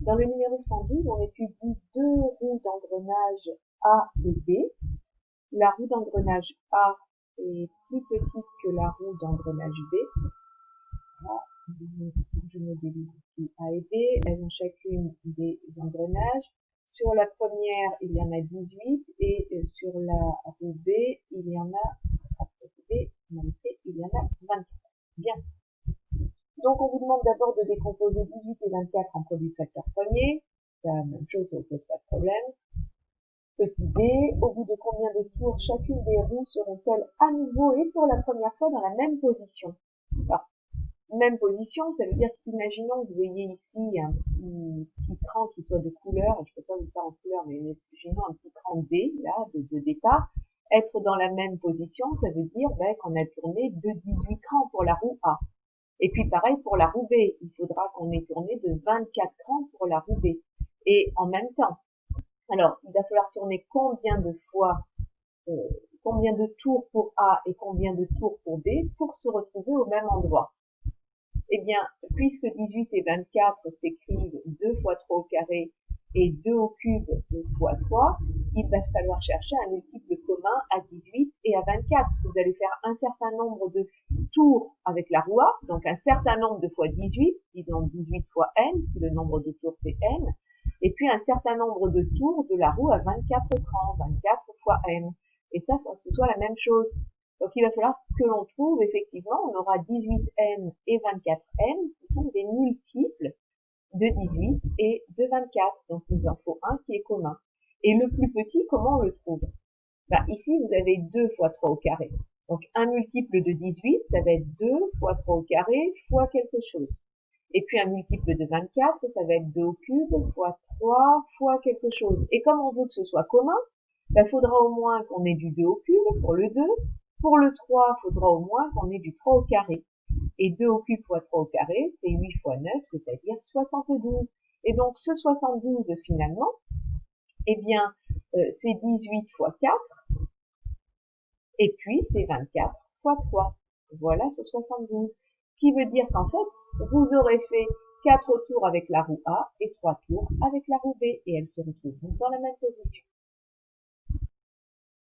Dans le numéro 112, on étudie deux roues d'engrenage A et B. La roue d'engrenage A est plus petite que la roue d'engrenage B. Là, je modélise ici A et B. Elles ont chacune des engrenages. Sur la première, il y en a 18 et sur la roue B, il y en a, il y en a 24. Bien. Donc, on vous demande d'abord de décomposer 18 et 24 en produits facteurs premiers. C'est la même chose, ça ne pose pas de problème. Petit b, au bout de combien de tours chacune des roues seront-elles à nouveau et pour la première fois dans la même position? Alors, même position, ça veut dire qu'imaginons que vous ayez ici un petit cran qui soit de couleur, je ne peux pas vous faire en couleur, mais imaginons un petit cran D, là, de départ. Être dans la même position, ça veut dire qu'on a tourné de 18 crans pour la roue A. Et puis pareil pour la roue B, il faudra qu'on ait tourné de 24 crans pour la roue B. Et en même temps, alors il va falloir tourner combien de fois, combien de tours pour A et combien de tours pour B pour se retrouver au même endroit. Eh bien, puisque 18 et 24 s'écrivent 2 fois 3 au carré et 2 au cube fois 3, il va falloir chercher un multiple commun à 18 et à 24. Parce que vous allez faire un certain nombre de tours avec la roue A, donc un certain nombre de fois 18, disons 18 fois n, si le nombre de tours c'est n, et puis un certain nombre de tours de la roue à 24 crans, 24 fois n. Et ça, faut que ce soit la même chose. Donc il va falloir que l'on trouve, effectivement, on aura 18n et 24n qui sont des multiples de 18 et de 24. Donc il nous en faut un qui est commun. Et le plus petit, comment on le trouve? Ici, vous avez 2 fois 3 au carré. Donc un multiple de 18, ça va être 2 fois 3 au carré fois quelque chose. Et puis un multiple de 24, ça va être 2 au cube fois 3 fois quelque chose. Et comme on veut que ce soit commun, il faudra au moins qu'on ait du 2 au cube pour le 2. Pour le 3, il faudra au moins qu'on ait du 3 au carré. Et 2 au cube fois 3 au carré, c'est 8 fois 9, c'est-à-dire 72. Et donc ce 72, finalement, eh bien, c'est 18 fois 4, et puis c'est 24 fois 3. Voilà ce 72. Ce qui veut dire qu'en fait, vous aurez fait 4 tours avec la roue A et 3 tours avec la roue B, et elles se retrouvent dans la même position.